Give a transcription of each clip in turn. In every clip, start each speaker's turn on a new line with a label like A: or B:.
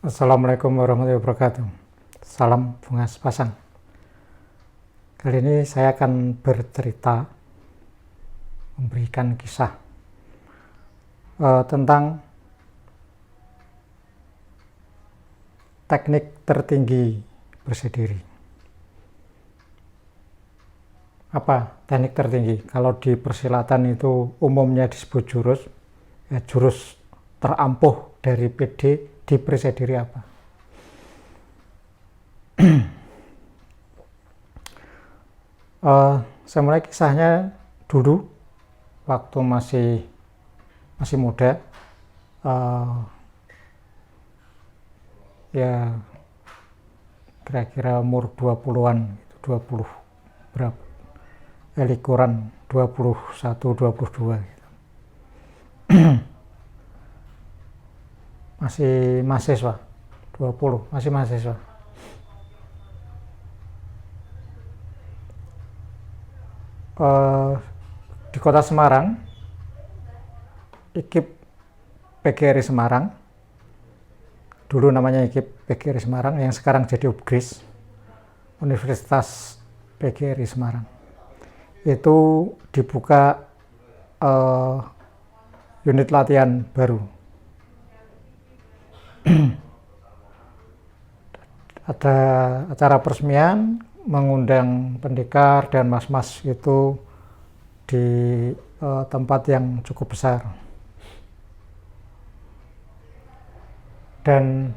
A: Assalamualaikum warahmatullahi wabarakatuh. Salam bunga sepasang. Kali ini saya akan bercerita, memberikan kisah tentang teknik tertinggi bersih. Apa teknik tertinggi? Kalau di persilatan itu umumnya disebut jurus, ya jurus terampuh dari PD di perisai diri apa? Saya mulai kisahnya dulu waktu masih muda, ya kira-kira umur 20-an, 20 berapa? Likuran 21, 22 gitu. Masih mahasiswa, 20, masih mahasiswa. Di kota Semarang, IKIP PGRI Semarang, dulu namanya IKIP PGRI Semarang, yang sekarang jadi UPGRIS, Universitas PGRI Semarang, itu dibuka unit latihan baru. Ada acara peresmian, mengundang pendekar dan mas-mas itu di tempat yang cukup besar. Dan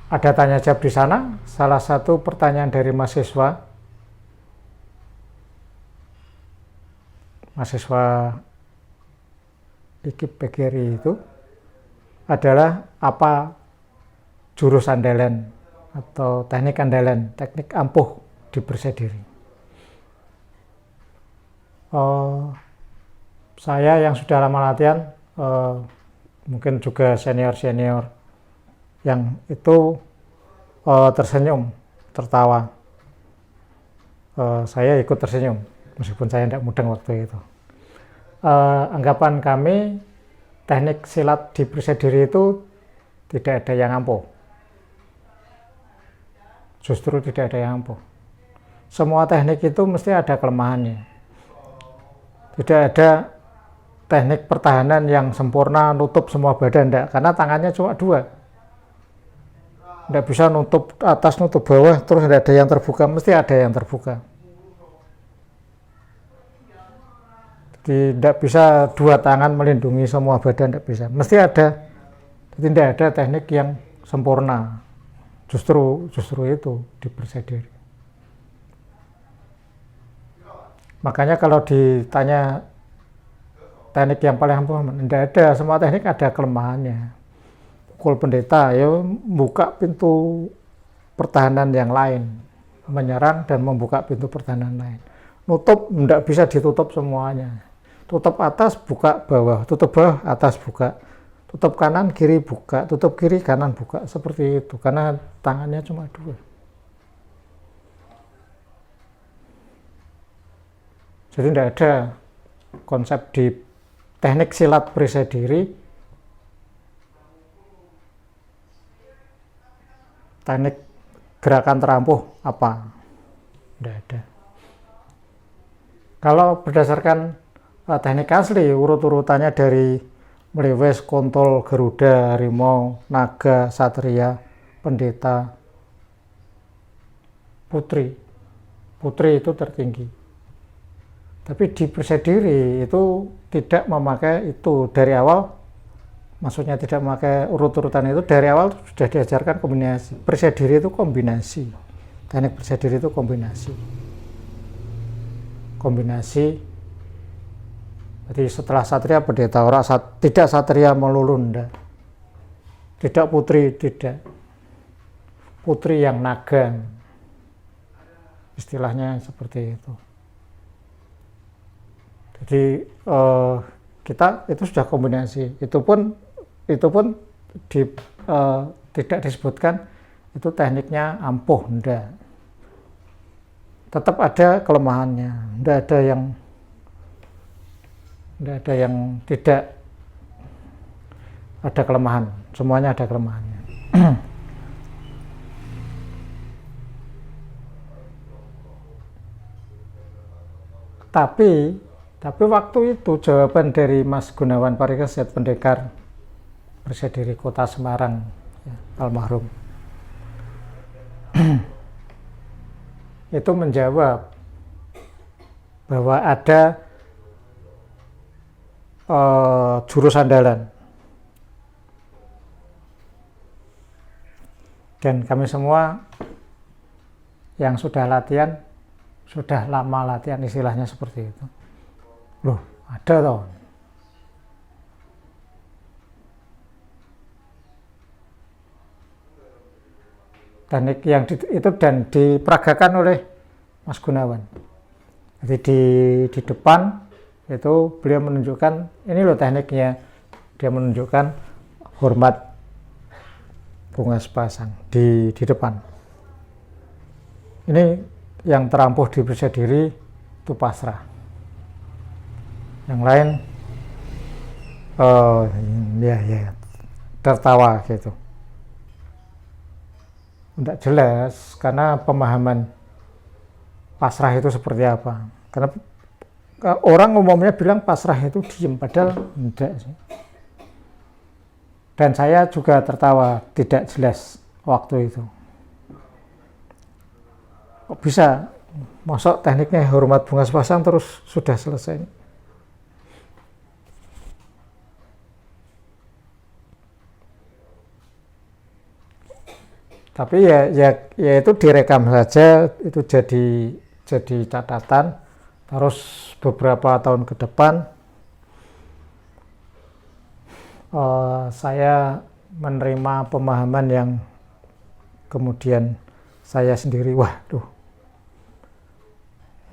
A: ada tanya jawab di sana. Salah satu pertanyaan dari mahasiswa IKIP PGRI itu adalah apa jurus andalan atau teknik andalan, teknik ampuh di perisai diri. Saya yang sudah lama latihan, mungkin juga senior-senior yang itu tersenyum, tertawa. Saya ikut tersenyum, meskipun saya tidak mudeng waktu itu. Anggapan kami, teknik silat di perisai diri itu tidak ada yang ampuh. Justru tidak ada yang ampuh. Semua teknik itu mesti ada kelemahannya. Tidak ada teknik pertahanan yang sempurna nutup semua badan, enggak, karena tangannya cuma dua. Tidak bisa nutup atas, nutup bawah, terus tidak ada yang terbuka, mesti ada yang terbuka. Tidak bisa dua tangan melindungi semua badan, tidak bisa. Mesti ada, tidak ada teknik yang sempurna. Justru itu di perisai diri. Makanya kalau ditanya teknik yang paling ampuh, tidak ada. Semua teknik ada kelemahannya. Pukul pendeta, ya buka pintu pertahanan yang lain, menyerang dan membuka pintu pertahanan lain. Nutup tidak bisa ditutup semuanya. Tutup atas, buka bawah, tutup bawah, atas, buka, tutup kanan, kiri, buka, tutup kiri, kanan, buka, seperti itu, karena tangannya cuma dua. Jadi tidak ada konsep di teknik silat perisai diri, teknik gerakan terampuh apa, tidak ada. Kalau berdasarkan teknik asli, urut-urutannya dari Mlewes, Kontol, Garuda, Harimau, Naga, Satria, Pendeta, Putri. Putri itu tertinggi. Tapi di perisai diri itu tidak memakai itu dari awal, maksudnya tidak memakai urut-urutan itu, dari awal sudah diajarkan kombinasi. Perisai diri itu kombinasi. Teknik perisai diri itu kombinasi. Jadi setelah satria pendeta, orang tidak satria melulu, tidak putri, tidak putri yang naga, istilahnya seperti itu. Jadi kita itu sudah kombinasi, itu pun tidak disebutkan itu tekniknya ampuh, enggak. Tetap ada kelemahannya, enggak ada yang tidak ada kelemahan, semuanya ada kelemahannya. Tapi waktu itu jawaban dari Mas Gunawan Parikesit, pendekar Persadiri Kota Semarang, ya, almarhum, itu menjawab bahwa ada jurus andalan, dan kami semua yang sudah latihan, sudah lama latihan, istilahnya seperti itu. Loh, ada toh. Teknik yang itu dan diperagakan oleh Mas Gunawan. Jadi di depan itu beliau menunjukkan, ini loh tekniknya. Dia menunjukkan hormat bunga sepasang di depan. Ini yang terampuh di Persadiri itu pasrah. Yang lain ya tertawa gitu. Tidak jelas karena pemahaman pasrah itu seperti apa. Karena orang umumnya bilang pasrah itu diem, padahal tidak sih. Dan saya juga tertawa, tidak jelas waktu itu. Kok bisa, masuk tekniknya hormat bunga sepasang terus sudah selesai. Tapi ya itu direkam saja, itu jadi catatan. Terus beberapa tahun ke depan saya menerima pemahaman yang kemudian saya sendiri, waduh,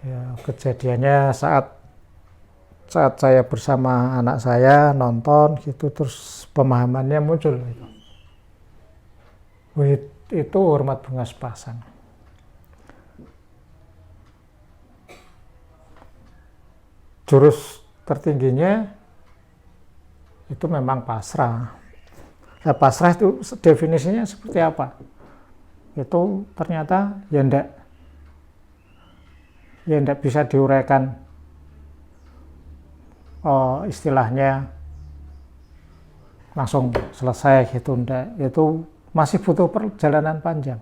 A: ya, kejadiannya saat saya bersama anak saya nonton gitu, terus pemahamannya muncul gitu. Itu hormat bunga sepasang. Jurus tertingginya itu memang pasrah. Nah, pasrah itu definisinya seperti apa? Itu ternyata ya ndak bisa diuraikan istilahnya langsung selesai gitu, ndak. Itu masih butuh perjalanan panjang.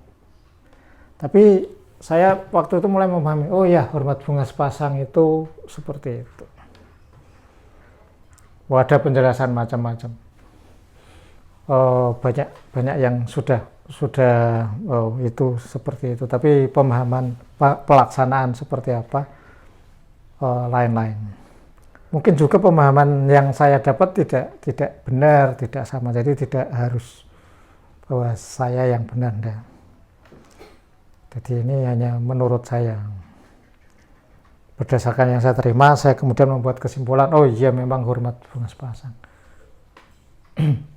A: Tapi saya waktu itu mulai memahami, oh ya, hormat bunga sepasang itu seperti itu. Wah, ada penjelasan macam-macam. Banyak yang sudah itu seperti itu. Tapi pemahaman pelaksanaan seperti apa lain-lain. Mungkin juga pemahaman yang saya dapat tidak benar, tidak sama. Jadi tidak harus bahwa saya yang benar, enggak. Jadi ini hanya menurut saya. Berdasarkan yang saya terima, saya kemudian membuat kesimpulan, oh iya memang hormat bunga sepasang.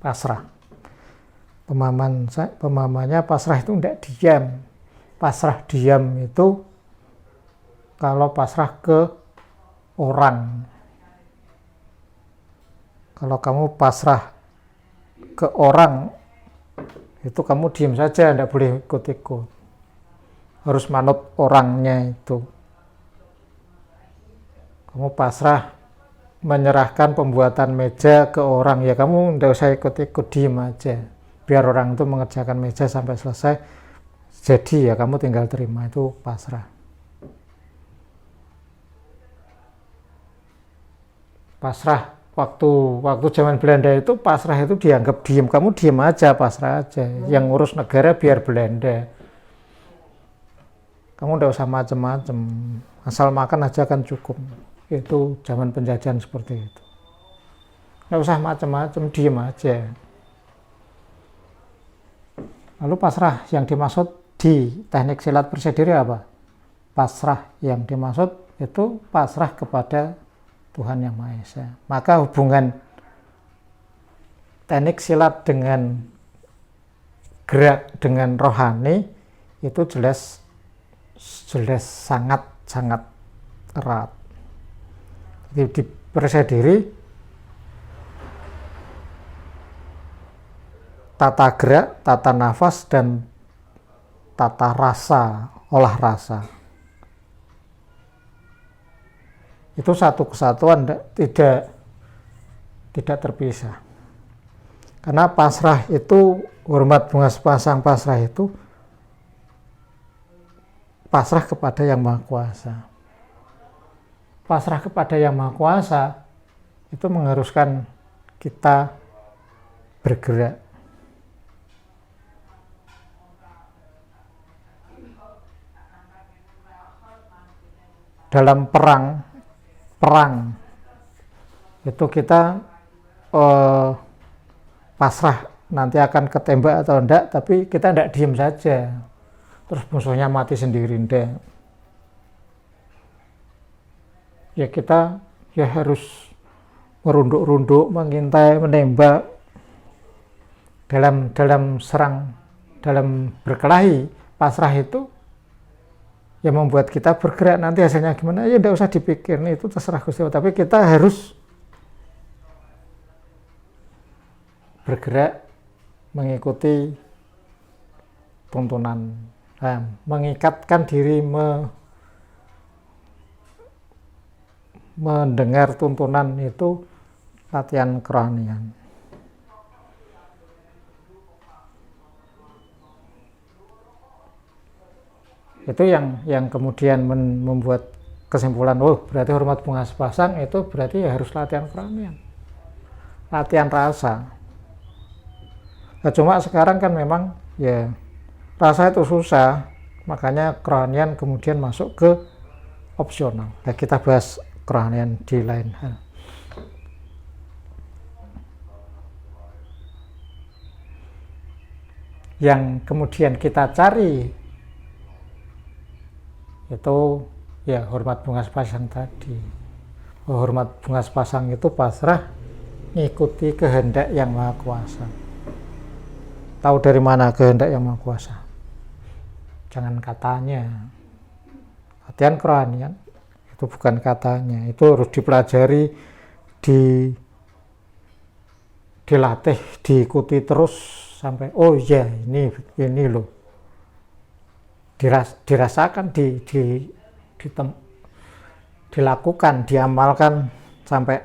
A: Pasrah. Pemahamannya pasrah itu enggak diam. Pasrah diam itu kalau pasrah ke orang. Kalau kamu pasrah ke orang, itu kamu diam saja, tidak boleh ikut-ikut. Harus manut orangnya itu. Kamu pasrah menyerahkan pembuatan meja ke orang, ya kamu tidak usah ikut-ikut, diam aja. Biar orang itu mengerjakan meja sampai selesai. Jadi ya kamu tinggal terima, itu pasrah. Pasrah. Waktu zaman Belanda itu pasrah itu dianggap diem, kamu diem aja, pasrah aja. Yang ngurus negara biar Belanda. Kamu udah usah macem-macem, asal makan aja kan cukup. Itu zaman penjajahan seperti itu. Nggak usah macem-macem, diem aja. Lalu pasrah yang dimaksud di teknik silat Persadiri apa? Pasrah yang dimaksud itu pasrah kepada Tuhan Yang Maha Esa. Maka hubungan teknik silat dengan gerak dengan rohani itu jelas sangat erat. Di Persadiri tata gerak, tata nafas, dan tata rasa, olah rasa. Itu satu kesatuan, tidak terpisah. Karena pasrah itu, hormat bunga sepasang pasrah itu pasrah kepada Yang Maha Kuasa. Pasrah kepada Yang Maha Kuasa itu mengharuskan kita bergerak. Dalam perang itu kita pasrah nanti akan ketembak atau enggak, tapi kita enggak diem saja terus musuhnya mati sendiri, enggak. Ya kita ya harus merunduk-runduk, mengintai, menembak dalam serang, dalam berkelahi. Pasrah itu yang membuat kita bergerak. Nanti hasilnya gimana ya enggak usah dipikir, itu terserah Gusti Allah, tapi kita harus bergerak mengikuti tuntunan, mengikatkan diri, mendengar tuntunan, itu latihan kerohanian. Itu yang kemudian membuat kesimpulan, berarti hormat bunga sepasang itu berarti ya harus latihan kerohanian, latihan rasa. Nah, cuma sekarang kan memang ya rasa itu susah, makanya kerohanian kemudian masuk ke opsional. Nah, kita bahas kerohanian di lain hal. Yang kemudian kita cari itu ya hormat bunga sepasang tadi. Hormat bunga sepasang itu pasrah ngikuti kehendak Yang Maha Kuasa. Tahu dari mana kehendak Yang Maha Kuasa? Jangan katanya. Latihan kerohanian itu bukan katanya, itu harus dipelajari, dilatih, diikuti terus sampai ini loh. Dirasakan, dilakukan, diamalkan sampai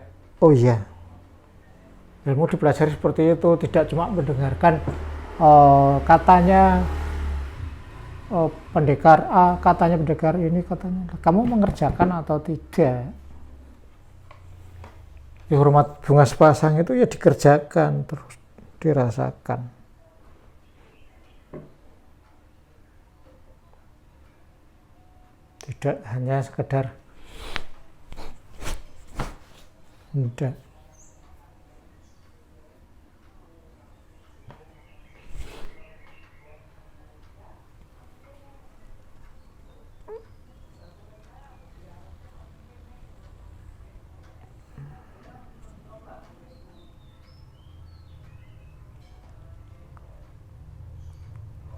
A: ilmu dipelajari seperti itu, tidak cuma mendengarkan katanya pendekar A, katanya pendekar ini, katanya kamu mengerjakan atau tidak. Ya, hormat bunga sepasang itu ya dikerjakan terus, dirasakan. Tidak hanya sekedar tidak.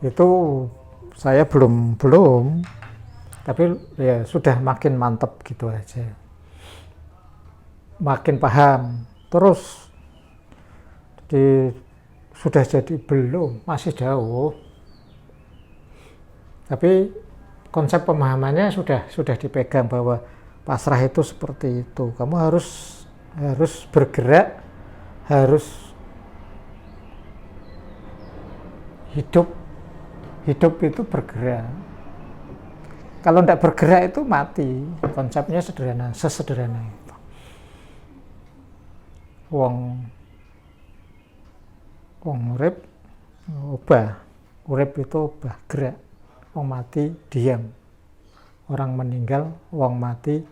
A: Itu saya belum, tapi ya sudah makin mantap gitu aja, makin paham terus. Sudah jadi belum, masih jauh, tapi konsep pemahamannya sudah dipegang bahwa pasrah itu seperti itu. Kamu harus bergerak, harus hidup itu bergerak. Kalau tidak bergerak itu mati. Konsepnya sesederhana itu. Wong urip obah, urip itu obah, gerak. Wong mati diam. Orang meninggal, wong mati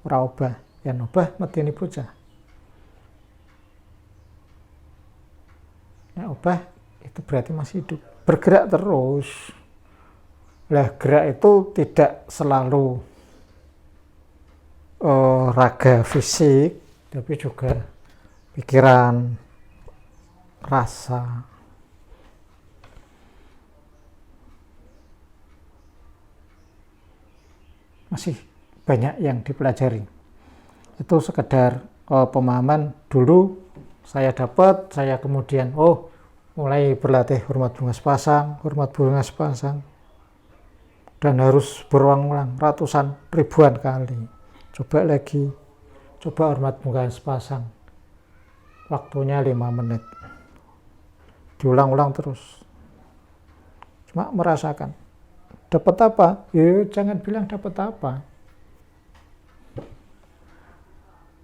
A: ora obah. Yen obah medeni bocah. Nek obah itu berarti masih hidup. Bergerak terus. Lah gerak itu tidak selalu raga fisik, tapi juga pikiran, rasa. Masih banyak yang dipelajari. Itu sekedar pemahaman dulu saya dapat, saya kemudian mulai berlatih hormat bunga sepasang, hormat bunga sepasang, dan harus berulang-ulang ratusan ribuan kali. Coba lagi, coba hormat bunga sepasang, waktunya 5 menit, diulang-ulang terus, cuma merasakan. Dapat apa? Ya jangan bilang dapat apa.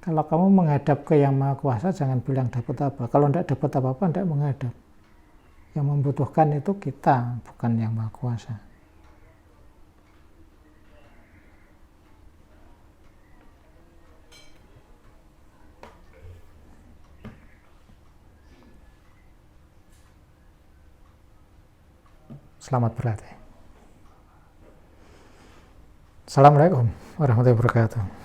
A: Kalau kamu menghadap ke Yang Maha Kuasa, jangan bilang dapat apa. Kalau tidak dapat apa-apa, tidak menghadap. Yang membutuhkan itu kita, bukan Yang Maha Kuasa. Selamat berlatih. Assalamualaikum warahmatullahi wabarakatuh.